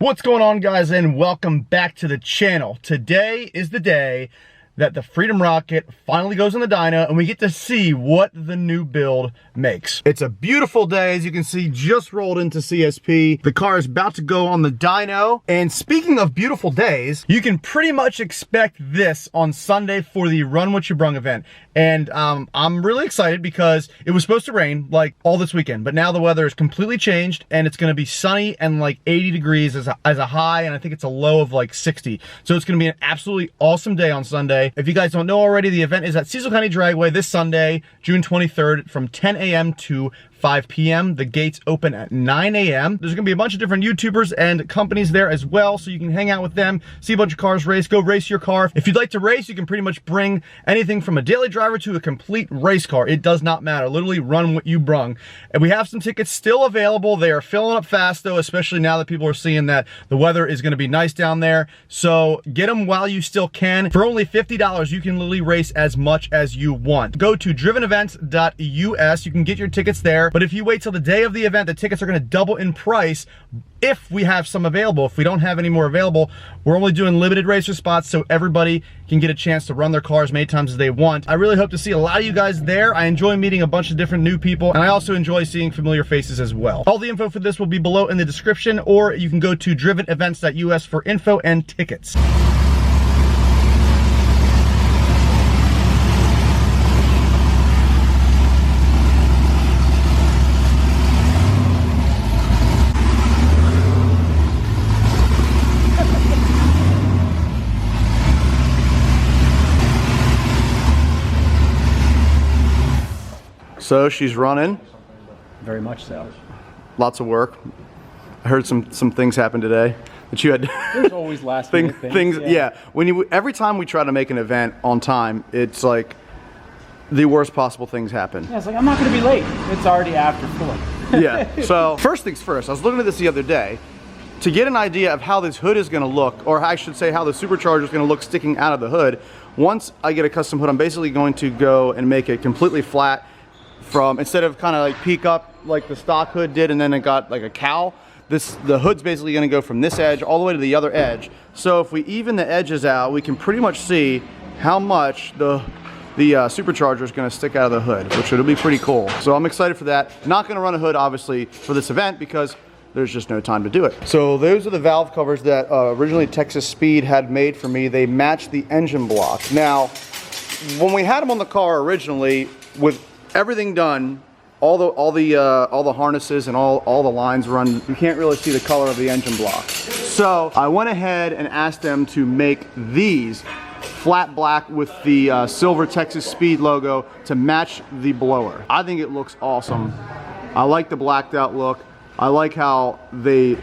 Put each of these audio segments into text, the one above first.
What's going on, guys, and welcome back to the channel. Today is the day that the Freedom Rocket finally goes on the dyno and we get to see what the new build makes. It's a beautiful day, as you can see, just rolled into CSP. The car is about to go on the dyno. And speaking of beautiful days, you can pretty much expect this on Sunday for the Run What Ya Brung event. And I'm really excited because it was supposed to rain like all this weekend, but now the weather is completely changed and it's gonna be sunny and like 80 degrees as a high, and I think it's a low of like 60. So it's gonna be an absolutely awesome day on Sunday. If you guys don't know already, the event is at Cecil County Dragway this Sunday, June 23rd from 10 a.m. to 5 p.m. The gates open at 9 a.m. There's gonna be a bunch of different YouTubers and companies there as well, so you can hang out with them, see a bunch of cars race, go race your car. If you'd like to race, you can pretty much bring anything from a daily driver to a complete race car. It does not matter. Literally run what you brung. And we have some tickets still available. They are filling up fast though, especially now that people are seeing that the weather is gonna be nice down there. So get them while you still can. For only $50, you can literally race as much as you want. Go to drivenevents.us. You can get your tickets there. But if you wait till the day of the event, the tickets are gonna double in price if we have some available. If we don't have any more available, we're only doing limited racer spots so everybody can get a chance to run their cars as many times as they want. I really hope to see a lot of you guys there. I enjoy meeting a bunch of different new people, and I also enjoy seeing familiar faces as well. All the info for this will be below in the description, or you can go to drivenevents.us for info and tickets. So she's running. Very much so. Lots of work. I heard some things happen today that you had. There's always last minute things. Yeah. When every time we try to make an event on time, it's like the worst possible things happen. Yeah, it's like I'm not going to be late. It's already after 4. Yeah. So first things first. I was looking at this the other day to get an idea of how this hood is going to look, or I should say how the supercharger is going to look sticking out of the hood. Once I get a custom hood, I'm basically going to go and make it completely flat. Instead of kind of like peek up like the stock hood did and then it got like a cowl, the hood's basically going to go from this edge all the way to the other edge. So if we even the edges out, we can pretty much see how much the supercharger is going to stick out of the hood, which will be pretty cool. So I'm excited for that. Not going to run a hood obviously for this event because there's just no time to do it. So those are the valve covers that originally Texas Speed had made for me. They match the engine block. Now, when we had them on the car originally, with everything done, all the harnesses and all the lines run, you can't really see the color of the engine block. So I went ahead and asked them to make these flat black with the silver Texas Speed logo to match the blower. I think it looks awesome. I like the blacked out look. I like how they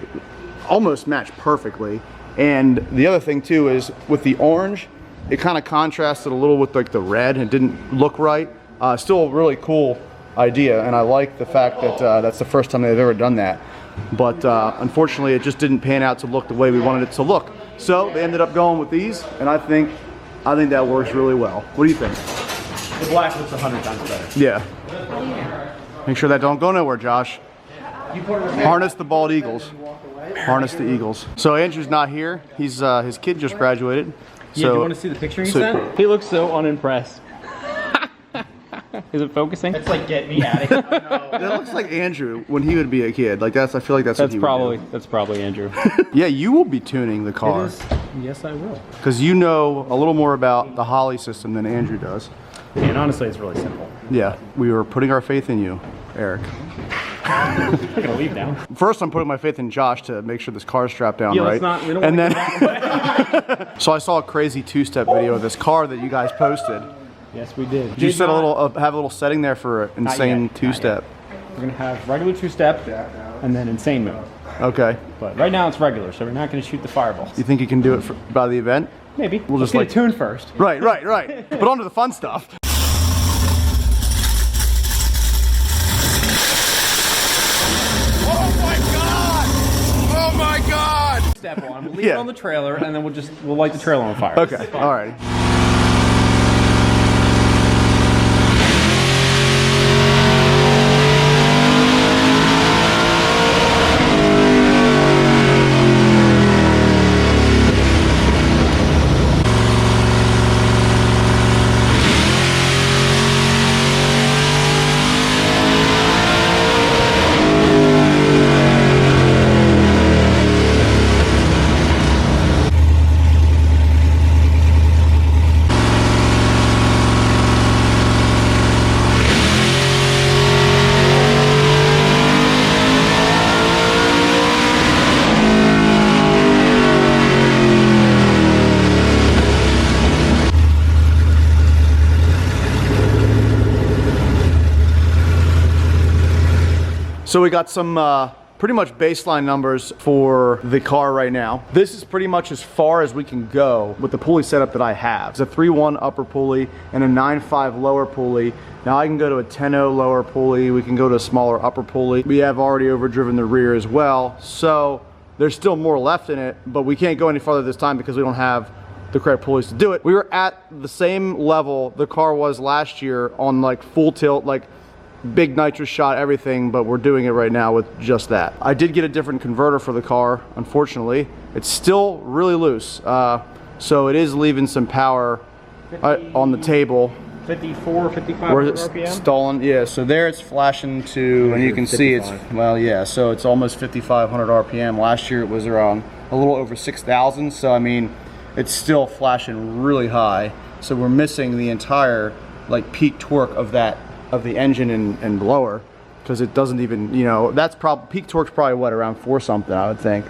almost match perfectly. And the other thing too is with the orange, it kind of contrasted a little with like the red. It didn't look right. Still a really cool idea, and I like the fact that that's the first time they've ever done that. But unfortunately, it just didn't pan out to look the way we wanted it to look. So they ended up going with these, and I think that works really well. What do you think? The black looks 100 times better. Yeah. Make sure that don't go nowhere, Josh. Harness the bald eagles. Harness the eagles. So Andrew's not here. He's his kid just graduated. Yeah, do you want to see the picture he sent? He looks so unimpressed. Is it focusing? It's like, get me out of here. That looks like Andrew when he would be a kid. Like I feel like that's what he would do. That's probably Andrew. Yeah, you will be tuning the car. It is. Yes, I will. Because you know a little more about the Holly system than Andrew does. And honestly, it's really simple. Yeah, we were putting our faith in you, Eric. I'm gonna leave now. First, I'm putting my faith in Josh to make sure this car's strapped down right. We don't and then, so I saw a crazy two-step video of this car that you guys posted. Yes, we did. Did you set have a little setting there for insane two-step? We're gonna have regular two-step and then insane mode. Okay. But right now it's regular, so we're not gonna shoot the fireballs. You think you can do it by the event? Maybe. We'll just get it tuned first. Right. But on to the fun stuff. Oh my God! Step on. We'll leave it on the trailer, and then we'll light the trailer on fire. Okay. All right. So we got some pretty much baseline numbers for the car right now. This is pretty much as far as we can go with the pulley setup that I have. It's a 3.1 upper pulley and a 9.5 lower pulley. Now I can go to a 10.0 lower pulley. We can go to a smaller upper pulley. We have already overdriven the rear as well. So there's still more left in it, but we can't go any farther this time because we don't have the correct pulleys to do it. We were at the same level the car was last year on like full tilt, like big nitrous shot, everything, but we're doing it right now with just that. I did get a different converter for the car, unfortunately. It's still really loose, so it is leaving some power on the table. 54, 55 We're RPM? stalling, yeah, so there it's flashing to, and you can see it's, well, yeah, so it's almost 5,500 RPM. Last year it was around a little over 6,000, so I mean, it's still flashing really high. So we're missing the entire, like, peak torque of the engine and blower, because it doesn't even, you know, that's probably, peak torque's probably what, around 4 something, I would think.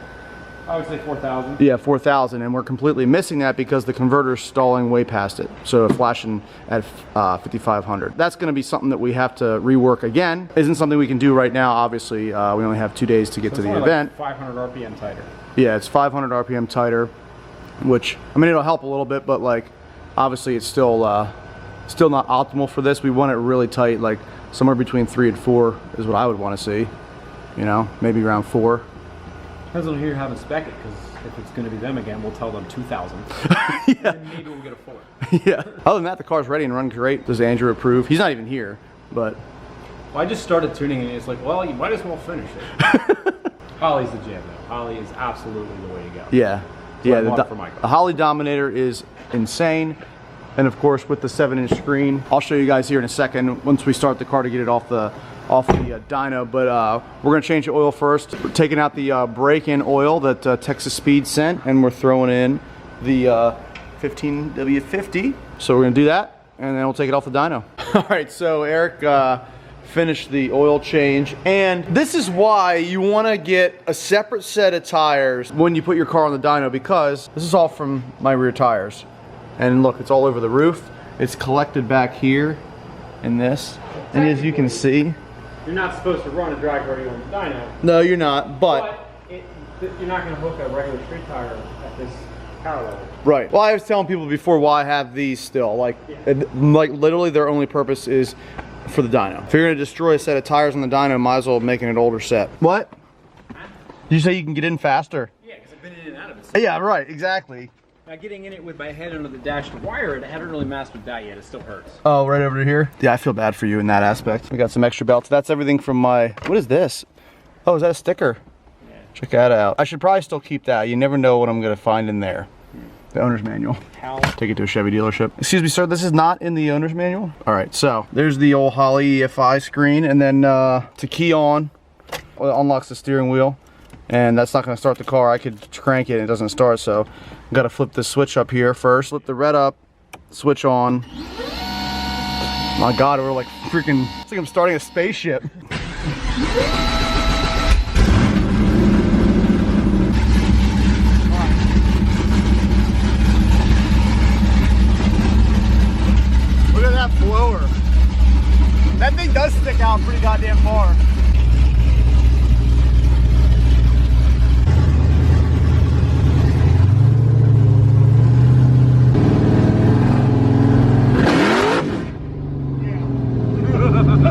I would say 4,000. Yeah, 4,000, and we're completely missing that because the converter's stalling way past it. So flashing at 5,500. That's gonna be something that we have to rework again. Isn't something we can do right now, obviously. We only have 2 days to get to the event. Like 500 RPM tighter. Yeah, it's 500 RPM tighter, which, I mean, it'll help a little bit, but like, obviously it's still not optimal for this. We want it really tight, like somewhere between 3 and 4 is what I would want to see. You know, maybe around 4. Depends on who you're having spec it, because if it's going to be them again, we'll tell them 2,000. Yeah. And maybe we'll get a 4. Yeah. Other than that, the car's ready and running great. Does Andrew approve? He's not even here, but. Well, I just started tuning and it's like, well, you might as well finish it. Holly's the jam though. Holly is absolutely the way to go. Yeah. Yeah. The Holly Dominator is insane. And of course, with the 7-inch screen, I'll show you guys here in a second once we start the car to get it off the dyno. But we're gonna change the oil first. We're taking out the break-in oil that Texas Speed sent, and we're throwing in the 15W50. So we're gonna do that, and then we'll take it off the dyno. All right, so Eric finished the oil change, and this is why you wanna get a separate set of tires when you put your car on the dyno, because this is all from my rear tires. And look, it's all over the roof. It's collected back here in this. And as you can see, you're not supposed to run a Dragway on the dyno. No, you're not, but you're not going to hook a regular street tire at this power level. Right. Well, I was telling people before why I have these still. Like literally their only purpose is for the dyno. If you're going to destroy a set of tires on the dyno, might as well make an older set. What? Did you say you can get in faster? Yeah, because I've been in and out of it. Yeah, right, exactly. Now getting in it with my head under the dash to wire it, I haven't really mastered that yet. It still hurts. Oh, right over here? Yeah, I feel bad for you in that aspect. We got some extra belts. That's everything from my, what is this? Oh, is that a sticker? Yeah. Check that out. I should probably still keep that. You never know what I'm gonna find in there. The owner's manual. How? Take it to a Chevy dealership. Excuse me, sir, this is not in the owner's manual? All right, so there's the old Holley EFI screen, and then to key on, well, it unlocks the steering wheel. And that's not gonna start the car. I could crank it and it doesn't start, so I've gotta flip this switch up here first. Flip the red up, switch on. My God, we're like freaking, it's like I'm starting a spaceship. Look at that blower. That thing does stick out pretty goddamn far.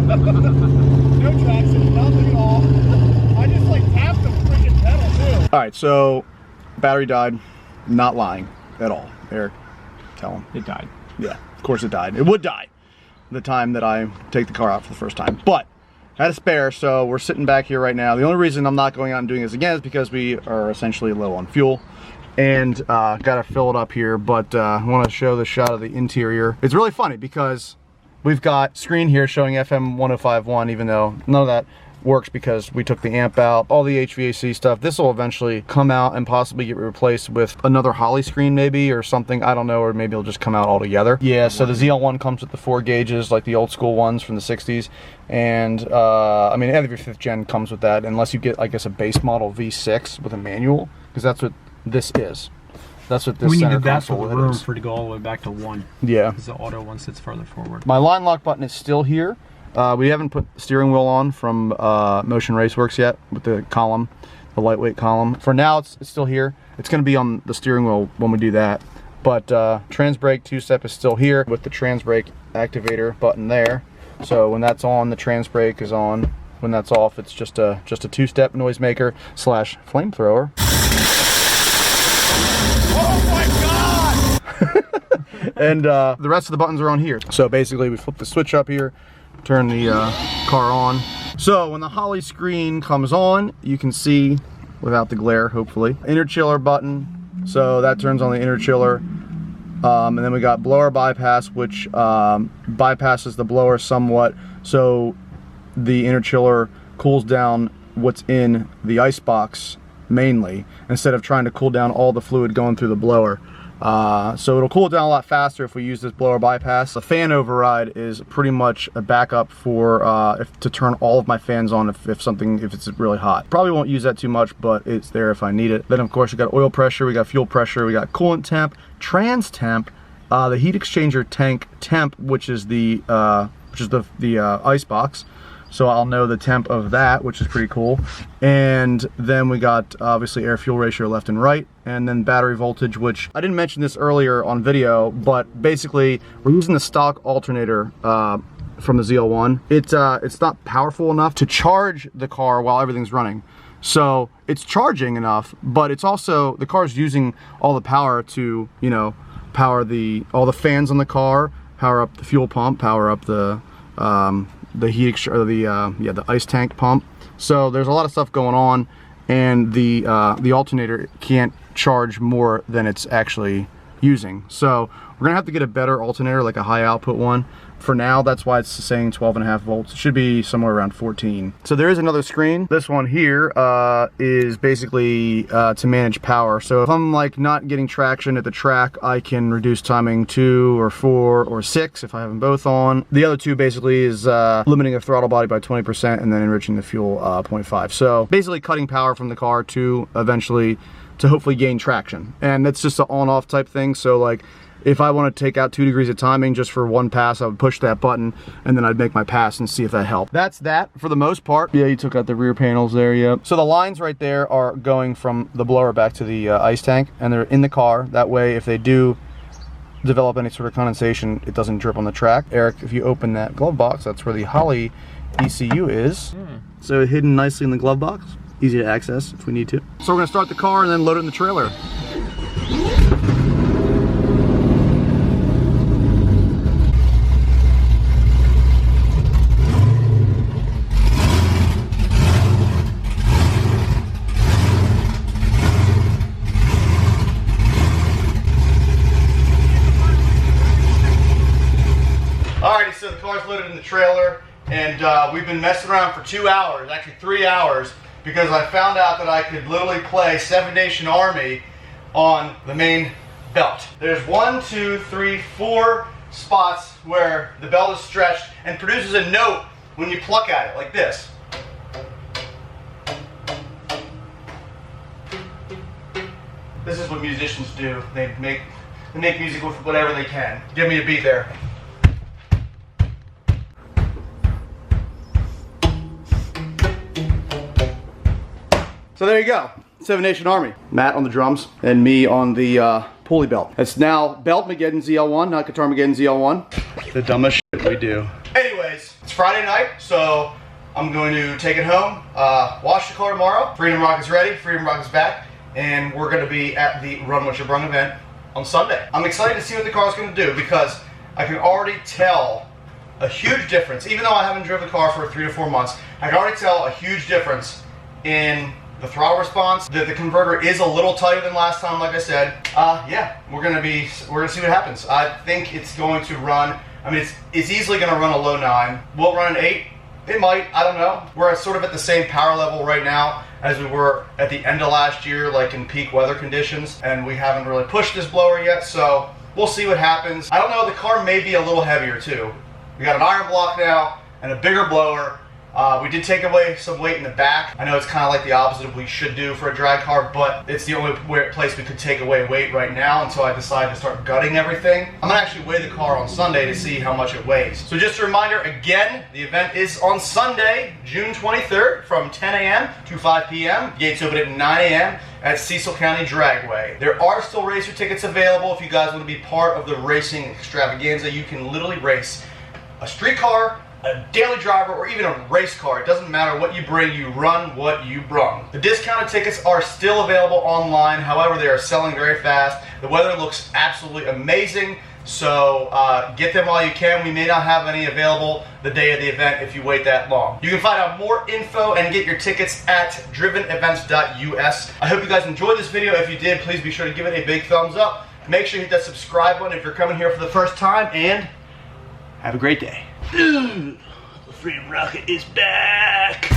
No traction, nothing at all. I just like tapped the freaking pedal too. All right, so battery died. Not lying at all. Eric, tell him. It died. Yeah, of course it died. It would die the time that I take the car out for the first time. But I had a spare, so we're sitting back here right now. The only reason I'm not going out and doing this again is because we are essentially low on fuel. And gotta fill it up here, but I want to show the shot of the interior. It's really funny because we've got screen here showing FM 105.1, even though none of that works because we took the amp out, all the HVAC stuff. This will eventually come out and possibly get replaced with another Holley screen maybe, or something, I don't know, or maybe it'll just come out all together. Yeah, so the ZL1 comes with the 4 gauges, like the old school ones from the 60s. And I mean, every 5th gen comes with that, unless you get, I guess, a base model V6 with a manual, because that's what this is. That's what this center console is. We need the room for it to go all the way back to 1. Yeah. Because the auto one sits further forward. My line lock button is still here. We haven't put the steering wheel on from Motion Raceworks yet with the column, the lightweight column. For now, it's still here. It's going to be on the steering wheel when we do that. But trans brake two-step is still here with the trans brake activator button there. So when that's on, the trans brake is on. When that's off, it's just a two-step noisemaker / flamethrower. Oh my God! And the rest of the buttons are on here. So basically, we flip the switch up here, turn the car on. So when the Holley screen comes on, you can see, without the glare, hopefully, inner chiller button. So that turns on the inner chiller. And then we got blower bypass, which bypasses the blower somewhat. So the inner chiller cools down what's in the ice box mainly, instead of trying to cool down all the fluid going through the blower. So it'll cool it down a lot faster if we use this blower bypass. The fan override is pretty much a backup for to turn all of my fans on if it's really hot. Probably won't use that too much, but it's there if I need it. Then of course we got oil pressure, we got fuel pressure, we got coolant temp, trans temp, the heat exchanger tank temp, which is the ice box. So I'll know the temp of that, which is pretty cool. And then we got obviously air-fuel ratio left and right, and then battery voltage, which I didn't mention this earlier on video, but basically we're using the stock alternator from the ZL1. It's not powerful enough to charge the car while everything's running. So it's charging enough, but it's also, the car's using all the power to, you know, power all the fans on the car, power up the fuel pump, power up the heat or the ice tank pump. So there's a lot of stuff going on, and the alternator can't charge more than it's actually using. So we're gonna have to get a better alternator, like a high output one. For now, that's why it's saying 12.5 volts. It should be somewhere around 14. So there is another screen. This one here is basically to manage power. So if I'm like not getting traction at the track, I can reduce timing 2 or 4 or 6 if I have them both on. The other two basically is limiting the throttle body by 20% and then enriching the fuel 0.5. So basically cutting power from the car to eventually, to hopefully gain traction. And that's just an on-off type thing. So like, if I want to take out 2 degrees of timing just for one pass, I would push that button and then I'd make my pass and see if that helped. That's that for the most part. Yeah, you took out the rear panels there, yep. So the lines right there are going from the blower back to the ice tank, and they're in the car. That way, if they do develop any sort of condensation, it doesn't drip on the track. Eric, if you open that glove box, that's where the Holley ECU is. So hidden nicely in the glove box. Easy to access if we need to. So we're gonna start the car and then load it in the trailer. Alrighty, so the car's loaded in the trailer, and we've been messing around for 2 hours, actually 3 hours, because I found out that I could literally play Seven Nation Army on the main belt. There's 1, 2, 3, 4 spots where the belt is stretched and produces a note when you pluck at it, like this. This is what musicians do. They make music with whatever they can. Give me a beat there. So there you go, Seven Nation Army. Matt on the drums and me on the pulley belt. It's now Beltmageddon ZL1, not Guitarmageddon ZL1. The dumbest shit we do. Anyways, it's Friday night, so I'm going to take it home, wash the car tomorrow. Freedom Rock is ready, Freedom Rock is back, and we're gonna be at the Run What Ya Brung event on Sunday. I'm excited to see what the car's gonna do because I can already tell a huge difference. Even though I haven't driven the car for 3 to 4 months, I can already tell a huge difference in the throttle response. The converter is a little tighter than last time, like I said. Yeah, we're gonna see what happens. I think it's going to run, I mean, it's easily gonna run a low 9. Will it run an 8? It might, I don't know. We're sort of at the same power level right now as we were at the end of last year, like in peak weather conditions, and we haven't really pushed this blower yet, so we'll see what happens. I don't know, the car may be a little heavier too. We got an iron block now and a bigger blower. We did take away some weight in the back. I know it's kind of like the opposite of what we should do for a drag car, but it's the only place we could take away weight right now until I decide to start gutting everything. I'm gonna actually weigh the car on Sunday to see how much it weighs. So just a reminder, again, the event is on Sunday, June 23rd from 10 a.m. to 5 p.m. Gates open at 9 a.m. at Cecil County Dragway. There are still racer tickets available if you guys want to be part of the racing extravaganza. You can literally race a street car, a daily driver, or even a race car. It doesn't matter what you bring, you run what you brung. The discounted tickets are still available online, however they are selling very fast. The weather looks absolutely amazing, so get them while you can. We may not have any available the day of the event if you wait that long. You can find out more info and get your tickets at drivenevents.us. I hope you guys enjoyed this video. If you did, please be sure to give it a big thumbs up. Make sure you hit that subscribe button if you're coming here for the first time, and have a great day. The Freedom Rocket is back!